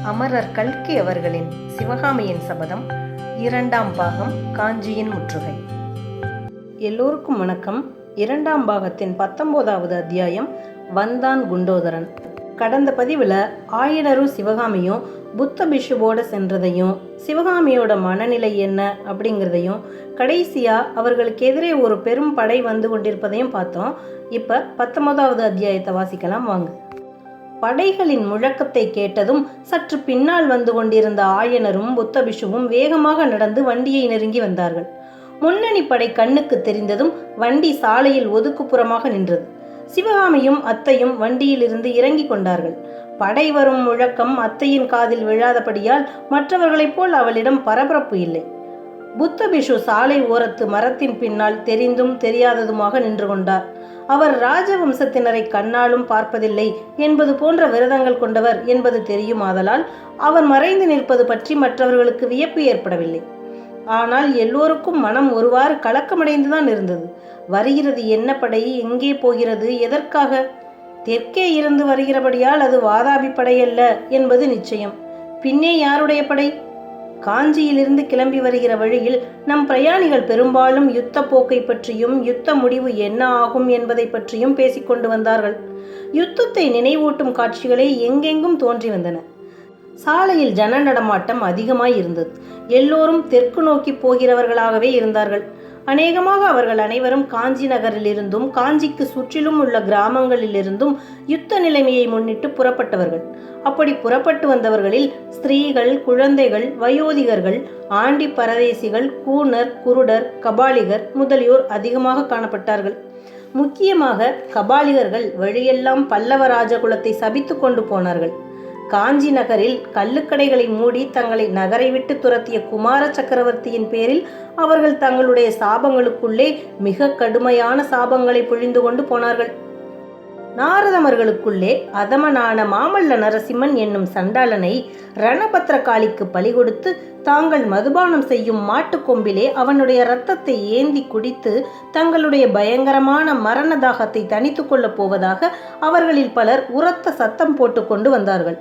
அமரர் கல்கி அவர்களின் சிவகாமியின் சபதம் 2ஆம் பாகம் காஞ்சியின் முற்றுகை. எல்லோருக்கும் வணக்கம். 2ஆம் பாகத்தின் 19வது அத்தியாயம் வந்தான் குண்டோதரன். கடந்த பதிவில் ஆயனரும் சிவகாமியும் புத்த பிஷுவோட சென்றதையும் சிவகாமியோட மனநிலை என்ன அப்படிங்கிறதையும் கடைசியாக அவர்களுக்கு எதிரே ஒரு பெரும் படை வந்து கொண்டிருப்பதையும் பார்த்தோம். இப்போ 19வது அத்தியாயத்தை வாசிக்கலாம் வாங்க. படைகளின் முழக்கத்தை கேட்டதும் சற்று பின்னால் வந்து கொண்டிருந்த ஆயனரும் புத்த பிஷுவும் வேகமாக நடந்து வண்டியை நெருங்கி வந்தார்கள். முன்னணி படை கண்ணுக்கு தெரிந்ததும் வண்டி சாலையில் ஒதுக்குப்புறமாக நின்றது. சிவகாமியும் அத்தையும் வண்டியிலிருந்து இறங்கி கொண்டார்கள். படை வரும் முழக்கம் அத்தையின் காதில் விழாதபடியால் மற்றவர்களைப் போல் அவளிடம் பரபரப்பு இல்லை. புத்த பிஷு சாலை ஓரத்து மரத்தின் பின்னால் தெரிந்தும் தெரியாததுமாக நின்று கொண்டார். அவர் ராஜவம்சத்தினரை கண்ணாலும் பார்ப்பதில்லை என்பது போன்ற விரதங்கள் கொண்டவர் என்பது தெரியுமாதலால் அவர் மறைந்து நிற்பது பற்றி மற்றவர்களுக்கு வியப்பு ஏற்படவில்லை. ஆனால் எல்லோருக்கும் மனம் ஒருவாறு கலக்கமடைந்துதான் இருந்தது. வருகிறது என்ன படை, எங்கே போகிறது, எதற்காக? தெற்கே இருந்து வருகிறபடியால் அது வாதாபி படையல்ல என்பது நிச்சயம். பின்னே யாருடைய படை? காஞ்சியிலிருந்து கிளம்பி வருகிற வழியில் நம் பிரயாணிகள் பெரும்பாலும் யுத்த போக்கை பற்றியும் யுத்த முடிவு என்ன ஆகும் என்பதை பற்றியும் பேசிக்கொண்டு வந்தார்கள். யுத்தத்தை நினைவூட்டும் காட்சிகளே எங்கெங்கும் தோன்றி வந்தன. சாலையில் ஜன நடமாட்டம் அதிகமாய் இருந்தது. எல்லோரும் தெற்கு நோக்கி போகிறவர்களாகவே இருந்தார்கள். அநேகமாக அவர்கள் அனைவரும் காஞ்சி நகரிலிருந்தும் காஞ்சிக்கு சுற்றிலும் உள்ள கிராமங்களிலிருந்தும் யுத்த நிலைமையை முன்னிட்டு புறப்பட்டவர்கள். அப்படி புறப்பட்டு வந்தவர்களில் ஸ்திரீகள், குழந்தைகள், வயோதிகர்கள், ஆண்டி பரதேசிகள், கூனர், குருடர், கபாலிகர் முதலியோர் அதிகமாக காணப்பட்டார்கள். முக்கியமாக கபாலிகர்கள் வழியெல்லாம் பல்லவ ராஜகுலத்தை சபித்து கொண்டு போனார்கள். காஞ்சி நகரில் கள்ளுக்கடைகளை மூடி தங்களை நகரை விட்டு துரத்திய குமார சக்கரவர்த்தியின் பேரில் அவர்கள் தங்களுடைய சாபங்களுக்குள்ளே மிக கடுமையான சாபங்களை பொழிந்து கொண்டு போனார்கள். நாரதமர்களுக்குள்ளே அதமனான மாமல்ல நரசிம்மன் என்னும் சண்டாளனை ரணபத்ரகாளிக்கு பலி கொடுத்து தாங்கள் மதுபானம் செய்யும் மாட்டுக்கொம்பிலே அவனுடைய இரத்தத்தை ஏந்தி குடித்து தங்களுடைய பயங்கரமான மரண தாகத்தை தணித்து கொள்ளப் போவதாக அவர்களில் பலர் உரத்த சத்தம் போட்டு கொண்டு வந்தார்கள்.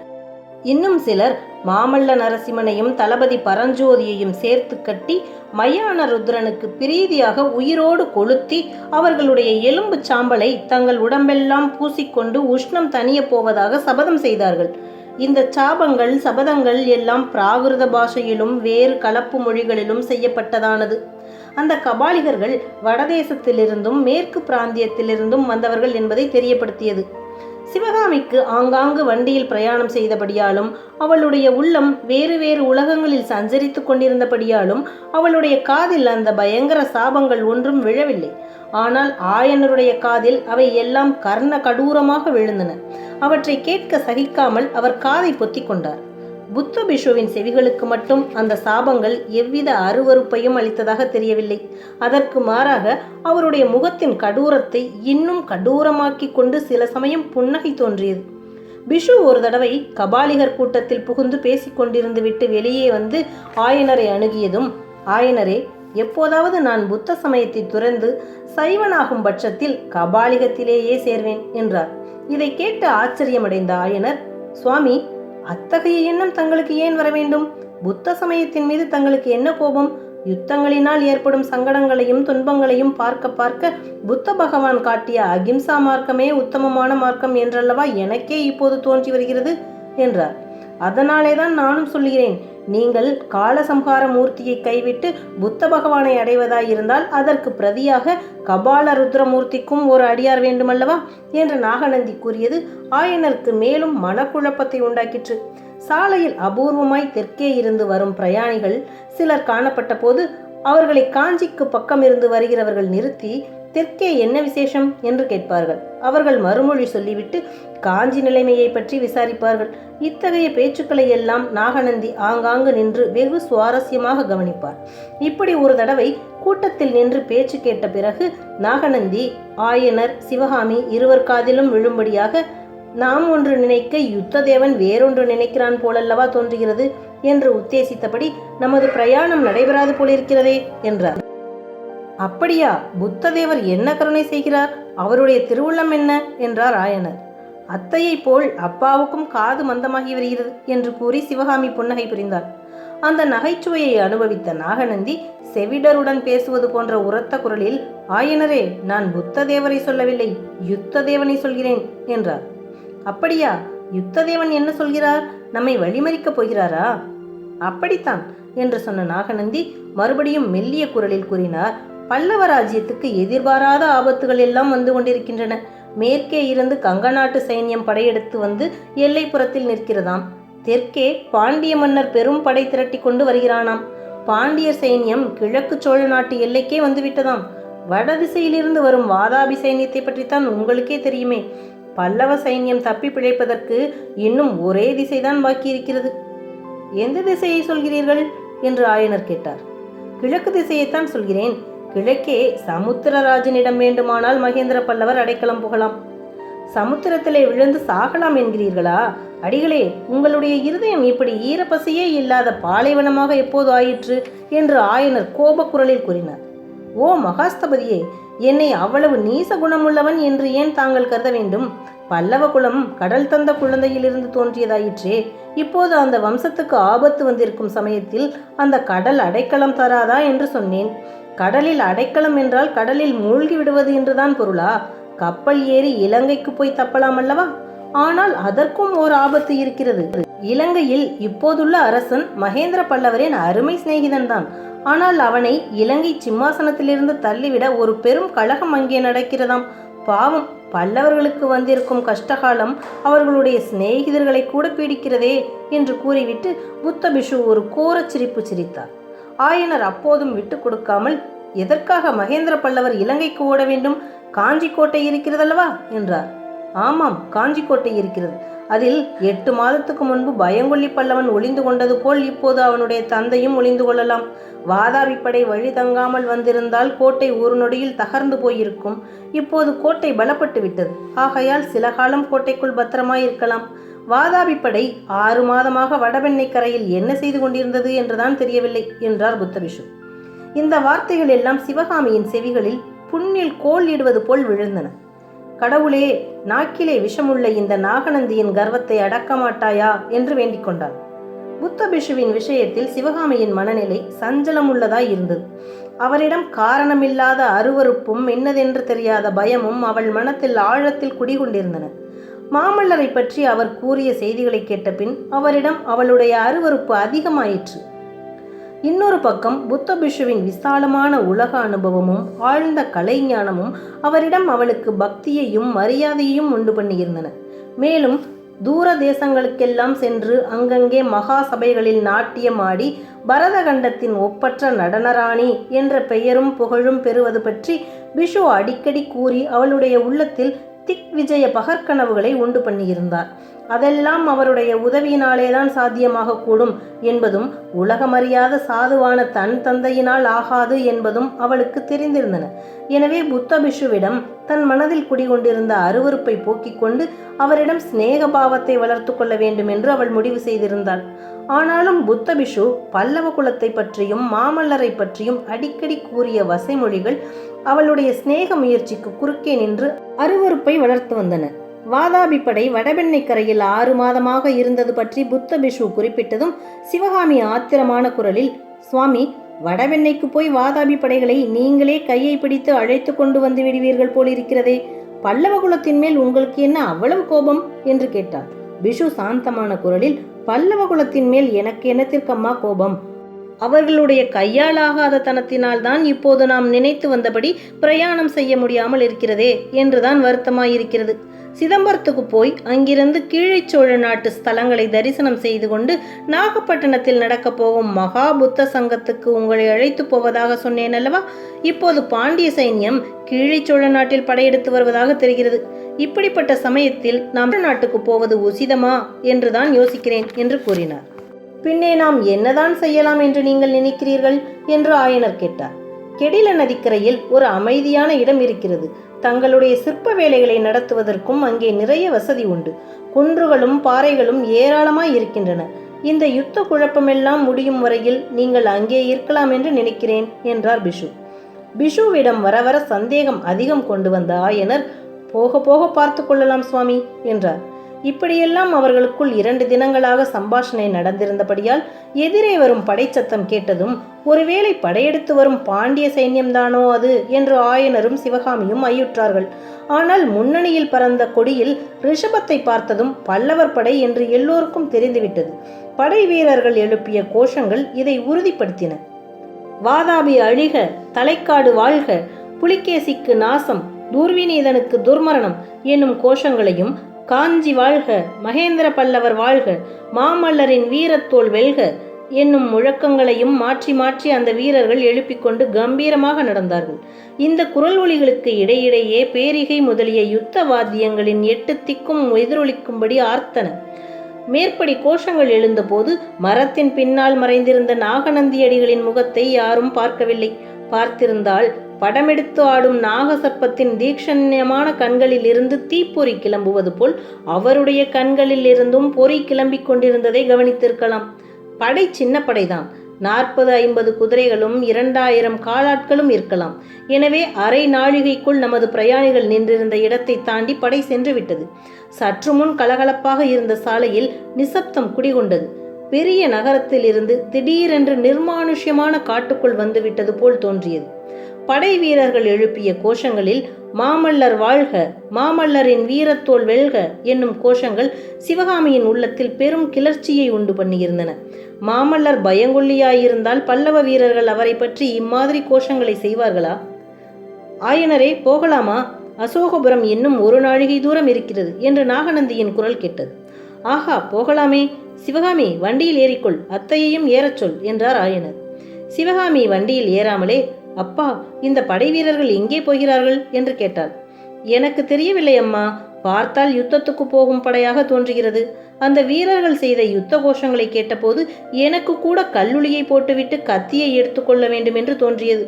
இன்னும் சிலர் மாமல்ல நரசிம்மனையும் தளபதி பரஞ்சோதியையும் சேர்த்து கட்டி மயான ருத்ரனுக்கு பிரீதியாக உயிரோடு கொளுத்தி அவர்களுடைய எலும்பு சாம்பலை தங்கள் உடம்பெல்லாம் பூசிக்கொண்டு உஷ்ணம் தணிய போவதாக சபதம் செய்தார்கள். இந்த சாபங்கள் சபதங்கள் எல்லாம் பிராகிருத பாஷையிலும் வேறு கலப்பு மொழிகளிலும் செய்யப்பட்டதானது. அந்த கபாலிகர்கள் வடதேசத்திலிருந்தும் மேற்கு பிராந்தியத்திலிருந்தும் வந்தவர்கள் என்பதை தெரியப்படுத்தியது. சிவகாமிக்கு ஆங்காங்கு வண்டியில் பிரயாணம் செய்தபடியாலும் அவளுடைய உள்ளம் வேறு வேறு உலகங்களில் சஞ்சரித்து கொண்டிருந்தபடியாலும் அவளுடைய காதில் அந்த பயங்கர சாபங்கள் ஒன்றும் விழவில்லை. ஆனால் ஆயனருடைய காதில் அவை எல்லாம் கர்ண கடூரமாக விழுந்தன. அவற்றை கேட்க சகிக்காமல் அவர் காதை பொத்திக் கொண்டார். புத்த பிஷுவின் செவிகளுக்கு மட்டும் அந்த சாபங்கள் எவ்வித அருவருப்பையும் அளித்ததாக தெரியவில்லை. அதற்கு மாறாக அவருடைய முகத்தின் கடூரத்தை இன்னும் கடூரமாக்கி கொண்டு சில சமயம் புன்னகை தோன்றியது. பிஷு ஒரு தடவை கபாலிகர் கூட்டத்தில் புகுந்து பேசிக்கொண்டிருந்து விட்டு வெளியே வந்து ஆயனரை அணுகியதும், ஆயனரே, எப்போதாவது நான் புத்த சமயத்தை துறந்து சைவனாகும் பட்சத்தில் கபாலிகத்திலேயே சேர்வேன் என்றார். இதை கேட்டு ஆச்சரியமடைந்த ஆயனர், சுவாமி, அத்தகைய எண்ணம் தங்களுக்கு ஏன் வர வேண்டும்? புத்த சமயத்தின் மீது தங்களுக்கு என்ன கோபம்? யுத்தங்களினால் ஏற்படும் சங்கடங்களையும் துன்பங்களையும் பார்க்க பார்க்க புத்த பகவான் காட்டிய அகிம்சா மார்க்கமே உத்தமமான மார்க்கம் என்றல்லவா எனக்கே இப்போது தோன்றி வருகிறது என்றார். அதனாலேதான் நானும் சொல்கிறேன், நீங்கள் காலசம்ஹார மூர்த்தியை கைவிட்டு புத்த பகவானை அடைவதாயிருந்தால் அதற்கு பிரதியாக கபால ருத்ரமூர்த்திக்கும் ஒரு அடியார் வேண்டுமல்லவா என்று நாகநந்தி கூறியது ஆயனருக்கு மேலும் மனக்குழப்பத்தை உண்டாக்கிற்று. சாலையில் அபூர்வமாய் தெற்கே இருந்து வரும் பிரயாணிகள் சிலர் காணப்பட்ட போது அவர்களை காஞ்சிக்கு பக்கம் இருந்து வருகிறவர்கள் நிறுத்தி தெற்கே என்ன விசேஷம் என்று கேட்பார்கள். அவர்கள் மறுமொழி சொல்லிவிட்டு காஞ்சி நிலைமையை பற்றி விசாரிப்பார்கள். இத்தகைய பேச்சுக்களை எல்லாம் நாகநந்தி ஆங்காங்கு நின்று வெகு சுவாரஸ்யமாக கவனிப்பார். இப்படி ஒரு தடவை கூட்டத்தில் நின்று பேச்சு கேட்ட பிறகு நாகநந்தி ஆயனர் சிவகாமி இருவர் காதிலும் விழும்படியாக, நாம் ஒன்று நினைக்க யுத்த தேவன் வேறொன்று நினைக்கிறான் போலல்லவா தோன்றுகிறது என்று உத்தேசித்தபடி, நமது பிரயாணம் நடைபெறாது போலிருக்கிறதே என்றார். அப்படியா? புத்ததேவர் என்ன கருணை செய்கிறார்? அவருடைய திருவுள்ளம் என்ன என்றார் ஆயனர். அத்தையை போல் அப்பாவுக்கும் காது மந்தமாகி வருகிறது என்று கூறி சிவகாமி புன்னகை புரிந்தாள். அந்த நகைச்சுவையை அனுபவித்த நாகநந்தி செவிடருடன் பேசுவது போன்ற உரத்த குரலில், ஆயனரே, நான் புத்த தேவரை சொல்லவில்லை, யுத்த தேவனை சொல்கிறேன் என்றார். அப்படியா? யுத்த தேவன் என்ன சொல்கிறார்? நம்மை வழிமறிக்கப் போகிறாரா? அப்படித்தான் என்று சொன்ன நாகநந்தி மறுபடியும் மெல்லிய குரலில் கூறினார். பல்லவ ராஜ்யத்துக்கு எதிர்பாராத ஆபத்துகள் எல்லாம் வந்து கொண்டிருக்கின்றன. மேற்கே இருந்து கங்க நாட்டு சைன்யம் படையெடுத்து வந்து எல்லைப்புறத்தில் நிற்கிறதாம். தெற்கே பாண்டிய மன்னர் பெரும் படை திரட்டி கொண்டு வருகிறானாம். பாண்டியர் சைன்யம் கிழக்கு சோழ நாட்டு எல்லைக்கே வந்துவிட்டதாம். வடதிசையிலிருந்து வரும் வாதாபி சைன்யத்தை பற்றித்தான் உங்களுக்கே தெரியுமே. பல்லவ சைன்யம் தப்பி பிழைப்பதற்கு இன்னும் ஒரே திசைதான் பாக்கி இருக்கிறது. எந்த திசையை சொல்கிறீர்கள் என்று ஆயனர் கேட்டார். கிழக்கு திசையைத்தான் சொல்கிறேன். கிழக்கே சமுத்திரராஜனிடம் வேண்டுமானால் மகேந்திர பல்லவர் அடைக்கலம் புகலாம். சமுத்திரத்திலே விழுந்து சாகலாம் என்கிறீர்களா? அடிகளே, உங்களுடைய இருதயம் இப்படி ஈரப்பசையே இல்லாத பாலைவனமாக எப்போது ஆயிற்று என்று ஆயனர் கோபக்குரலில் கூறினார். ஓ மகாஸ்தபதியே, என்னை அவ்வளவு நீச குணமுள்ளவன் என்று ஏன் தாங்கள் கருத வேண்டும்? பல்லவ குலம் கடல் தந்த குழந்தையிலிருந்து தோன்றியதாயிற்றே. இப்போது அந்த வம்சத்துக்கு ஆபத்து வந்திருக்கும் சமயத்தில் அந்த கடல் அடைக்கலம் தராதா என்று சொன்னேன். கடலில் அடைக்கலம் என்றால் கடலில் மூழ்கி விடுவது என்றுதான் பொருளா? கப்பல் ஏறி இலங்கைக்கு போய் தப்பலாம் அல்லவா? ஆனால் அதற்கும் ஓர் ஆபத்து இருக்கிறது. இலங்கையில் இப்போதுள்ள அரசன் மகேந்திர பல்லவரின் அருமை சிநேகிதன் தான். ஆனால் அவனை இலங்கை சிம்மாசனத்திலிருந்து தள்ளிவிட ஒரு பெரும் கழகம் அங்கே நடக்கிறதாம். பாவம், பல்லவர்களுக்கு வந்திருக்கும் கஷ்டகாலம் அவர்களுடைய சிநேகிதர்களை கூட பீடிக்கிறதே என்று கூறிவிட்டு புத்த பிஷு ஒரு கோரச் சிரிப்பு சிரித்தார். ஆயனர் அப்போதும் விட்டு கொடுக்காமல், எதற்காக மகேந்திர பல்லவர் இலங்கைக்கு ஓட வேண்டும்? காஞ்சி கோட்டை இருக்கிறதல்லவா என்றார். ஆமாம், காஞ்சி கோட்டை இருக்கிறது. அதில் 8 மாதத்துக்கு முன்பு பயங்கொள்ளி பல்லவன் ஒளிந்து கொண்டது போல் இப்போது அவனுடைய தந்தையும் ஒளிந்து கொள்ளலாம். வாதாபி படை வழி தங்காமல் வந்திருந்தால் கோட்டை ஒரு நொடியில் தகர்ந்து போயிருக்கும். இப்போது கோட்டை பலப்பட்டு விட்டது. ஆகையால் சில காலம் கோட்டைக்குள் பத்திரமாயிருக்கலாம். வாதாபி படை 6 மாதமாக வடபெண்ணை கரையில் என்ன செய்து கொண்டிருந்தது என்றுதான் தெரியவில்லை என்றார் புத்தபிஷு. இந்த வார்த்தைகள் எல்லாம் சிவகாமியின் செவிகளில் புண்ணில் கோல் இடுவது போல் விழுந்தன. கடவுளே, நாக்கிலே விஷமுள்ள இந்த நாகநந்தியின் கர்வத்தை அடக்க மாட்டாயா என்று வேண்டிக் கொண்டாள். புத்த பிஷுவின் விஷயத்தில் சிவகாமியின் மனநிலை சஞ்சலமுள்ளதாய் இருந்தது. அவரிடம் காரணமில்லாத அருவருப்பும் என்னதென்று தெரியாத பயமும் அவள் மனத்தில் ஆழத்தில் குடிகொண்டிருந்தன. மாமல்லரை பற்றி அவர் கூறிய செய்திகளை கேட்ட பின் அவரிடம் அவளுடைய அருவருப்பு அதிகமாயிற்று. இன்னொரு பக்கம் புத்த பிஷுவின் விசாலமான உலக அனுபவமும் ஆழ்ந்த கலைஞானமும் அவரிடம் அவளுக்கு பக்தியையும் மரியாதையையும் உண்டு பண்ணியிருந்தன. மேலும் தூர தேசங்களுக்கெல்லாம் சென்று அங்கங்கே மகா சபைகளில் நாட்டியமாடி பரதகண்டத்தின் ஒப்பற்ற நடனராணி என்ற பெயரும் புகழும் பெறுவது பற்றி பிஷு அடிக்கடி கூறி அவளுடைய உள்ளத்தில் திக் விஜய பகற்கனவுகளை உண்டு பண்ணியிருந்தார். அதெல்லாம் அவருடைய உதவியினாலேதான் சாத்தியமாக கூடும் என்பதும் உலகமறியாத சாதுவான தன் தந்தையினால் ஆகாது என்பதும் அவளுக்கு தெரிந்திருந்தன. எனவே புத்த பிஷுவிடம் தன் மனதில் குடிகொண்டிருந்த அருவருப்பை போக்கிக் கொண்டு அவரிடம் சிநேக பாவத்தை வளர்த்து கொள்ள வேண்டும் என்று அவள் முடிவு செய்திருந்தாள். ஆனாலும் புத்த பிஷு பல்லவ குலத்தை பற்றியும் மாமல்லரை பற்றியும் அடிக்கடி கூறிய வசைமொழிகள் அவளுடைய சிநேக முயற்சிக்கு குறுக்கே நின்று அருவருப்பை வளர்த்து வந்தன. வாதாபி படை வடபெண்ணை கரையில் 6 மாதமாக இருந்தது பற்றி புத்த பிஷு குறிப்பிட்டதும் சிவகாமி ஆத்திரமான குரலில், சுவாமி, வடபெண்ணைக்கு போய் வாதாபி படைகளை நீங்களே கையை பிடித்து அழைத்து கொண்டு வந்து விடுவீர்கள் போலிருக்கிறதே. பல்லவ குலத்தின் மேல் உங்களுக்கு என்ன அவ்வளவு கோபம் என்று கேட்டார். பிஷு சாந்தமான குரலில், பல்லவ குலத்தின் மேல் எனக்கு என்னத்திற்கம்மா கோபம்? அவர்களுடைய கையாலாகாத தனத்தினால் தான் இப்போது நாம் நினைத்து வந்தபடி பிரயாணம் செய்ய முடியாமல் இருக்கிறதே என்றுதான் வருத்தமாயிருக்கிறது. சிதம்பரத்துக்கு போய் அங்கிருந்து கீழே சோழ நாட்டு ஸ்தலங்களை தரிசனம் செய்து கொண்டு நாகப்பட்டினத்தில் நடக்கப் போகும் மகா புத்த சங்கத்துக்கு உங்களை அழைத்து போவதாக சொன்னேன் அல்லவா? இப்போது பாண்டிய சைன்யம் கீழே சோழ நாட்டில் படையெடுத்து வருவதாக தெரிகிறது. இப்படிப்பட்ட சமயத்தில் நாம் நாட்டுக்கு போவது உசிதமா என்றுதான் யோசிக்கிறேன் என்று கூறினார். பின்னே நாம் என்னதான் செய்யலாம் என்று நீங்கள் நினைக்கிறீர்கள் என்று ஆயனர் கேட்டார். கெடில நதிக்கரையில் ஒரு அமைதியான இடம் இருக்கிறது. தங்களுடைய சிற்ப வேலைகளை நடத்துவதற்கும் அங்கே நிறைய வசதி உண்டு. குன்றுகளும் பாறைகளும் ஏராளமாய் இருக்கின்றன. இந்த யுத்த குழப்பமெல்லாம் முடியும் வரையில் நீங்கள் அங்கே இருக்கலாம் என்று நினைக்கிறேன் என்றார் பிஷு. பிஷுவிடம் வர வர சந்தேகம் அதிகம் கொண்டு வந்த ஆயனர், போக போக பார்த்து கொள்ளலாம் சுவாமி என்றார். இப்படியெல்லாம் அவர்களுக்குள் 2 தினங்களாக சம்பாஷணை நடந்திருந்தபடியால் எதிரே வரும் படைச்சத்தம் கேட்டதும் ஒருவேளை படையெடுத்து வரும் பாண்டிய சைன்யம்தானோ அது என்று ஆயனரும் சிவகாமியும் ஐயுற்றார்கள். ஆனால் முன்னணியில் பறந்த கொடியில் ரிஷபத்தை பார்த்ததும் பல்லவர் படை என்று எல்லோருக்கும் தெரிந்துவிட்டது. படை வீரர்கள் எழுப்பிய கோஷங்கள் இதை உறுதிப்படுத்தின. வாதாபி அழிக, தலைக்காடு வாழ்க, புலிகேசிக்கு நாசம், தூர்விநீதனுக்கு துர்மரணம் என்னும் கோஷங்களையும், காஞ்சி வாழ்க, மகேந்திர பல்லவர் வாழ்க, மாமல்லரின் வீரத்தோல் வெல்க என்னும் முழக்கங்களையும் மாற்றி மாற்றி அந்த வீரர்கள் எழுப்பிக்கொண்டு கம்பீரமாக நடந்தார்கள். இந்த குரல் ஒலிகளுக்கு இடையிடையே பேரிகை முதலிய யுத்த வாத்தியங்களின் 8 திக்கும் எதிரொலிக்கும்படி ஆர்த்தன. மேற்படி கோஷங்கள் எழுந்தபோது மரத்தின் பின்னால் மறைந்திருந்த நாகநந்தியடிகளின் முகத்தை யாரும் பார்க்கவில்லை. பார்த்திருந்தால் படமெடுத்து ஆடும் நாகசர்ப்பத்தின் தீக்ஷண்யமான கண்களில் இருந்து தீப்பொறி கிளம்புவது போல் அவருடைய கண்களில் இருந்தும் பொறி கிளம்பிக் கொண்டிருந்ததை கவனித்திருக்கலாம். படை சின்ன படைதான். 40-50 குதிரைகளும் 2000 காலாட்களும் இருக்கலாம். எனவே அரை நாழிகைக்குள் நமது பிரயாணிகள் நின்றிருந்த இடத்தை தாண்டி படை சென்று விட்டது. சற்று முன் கலகலப்பாக இருந்த சாலையில் நிசப்தம் குடிகொண்டது. பெரிய நகரத்தில் இருந்து திடீரென்று நிர்மானுஷ்யமான காட்டுக்குள் வந்துவிட்டது போல் தோன்றியது. படை வீரர்கள் எழுப்பிய கோஷங்களில் மாமல்லர் வாழ்க, மாமல்லரின் வீரத்தோல் வெல்க என்னும் கோஷங்கள் சிவகாமியின் உள்ளத்தில் பெரும் கிளர்ச்சியை உண்டு பண்ணியிருந்தன. மாமல்லர் பயங்கொல்லியாயிருந்தால் பல்லவ வீரர்கள் அவரை பற்றி இம்மாதிரி கோஷங்களை செய்வார்களா? ஆயனரே, போகலாமா? அசோகபுரம் இன்னும் 1 நாழிகை தூரம் இருக்கிறது என்று நாகநந்தியின் குரல் கேட்டது. ஆஹா, போகலாமே. சிவகாமி, வண்டியில் ஏறிக்கொள், அத்தையையும் ஏறச் சொல் என்றார் ஆயனர். சிவகாமி வண்டியில் ஏறாமலே, அப்பா, இந்த படை வீரர்கள் எங்கே போகிறார்கள் என்று கேட்டாள். எனக்கு தெரியவில்லை அம்மா. பார்த்தால் யுத்தத்துக்கு போகும் படையாக தோன்றுகிறது. அந்த வீரர்கள் செய்த யுத்த கோஷங்களை கேட்டபோது எனக்கு கூட கல்லுளியை போட்டுவிட்டு கத்தியை எடுத்துக்கொள்ள வேண்டும் என்று தோன்றியது.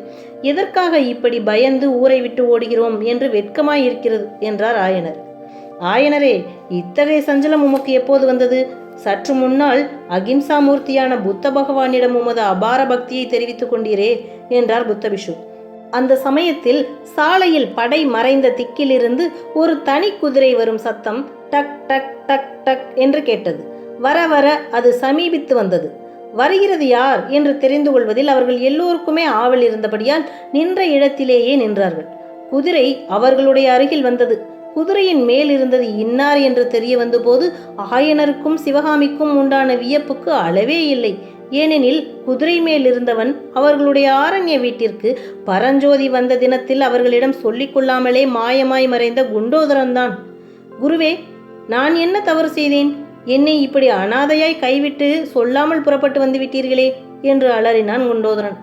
எதற்காக இப்படி பயந்து ஊரை விட்டு ஓடுகிறோம் என்று வெட்கமாயிருக்கிறது என்றார் ஆயனர். ஆயனரே, இத்தகைய சஞ்சலம் உமக்கு எப்போது வந்தது? சற்று முன்னால் அகிம்சாமூர்த்தியான புத்த பகவானிடம் உமது அபார பக்தியை தெரிவித்துக் கொண்டீரே என்றார் புத்தபிஷு. அந்த சமயத்தில் சாலையில் படை மறைந்த திக்கிலிருந்து ஒரு தனி குதிரை வரும் சத்தம் டக் டக் டக் டக் என்று கேட்டது. வர வர அது சமீபித்து வந்தது. வருகிறது யார் என்று தெரிந்து கொள்வதில் அவர்கள் எல்லோருக்குமே ஆவல் இருந்தபடியால் நின்ற இடத்திலேயே நின்றார்கள். குதிரை அவர்களுடைய அருகில் வந்தது. குதிரையின் மேல் இருந்தது இன்னார் என்று தெரிய வந்தபோது ஆயனருக்கும் சிவகாமிக்கும் உண்டான வியப்புக்கு அளவே இல்லை. ஏனெனில் குதிரை மேல் இருந்தவன் அவர்களுடைய ஆரண்ய வீட்டிற்கு பரஞ்சோதி வந்த தினத்தில் அவர்களிடம் சொல்லிக் கொள்ளாமலே மாயமாய் மறைந்த குண்டோதரன்தான். குருவே, நான் என்ன தவறு செய்தேன்? என்னை இப்படி அனாதையாய் கைவிட்டு சொல்லாமல் புறப்பட்டு வந்து விட்டீர்களே என்று அலறினான் குண்டோதரன்.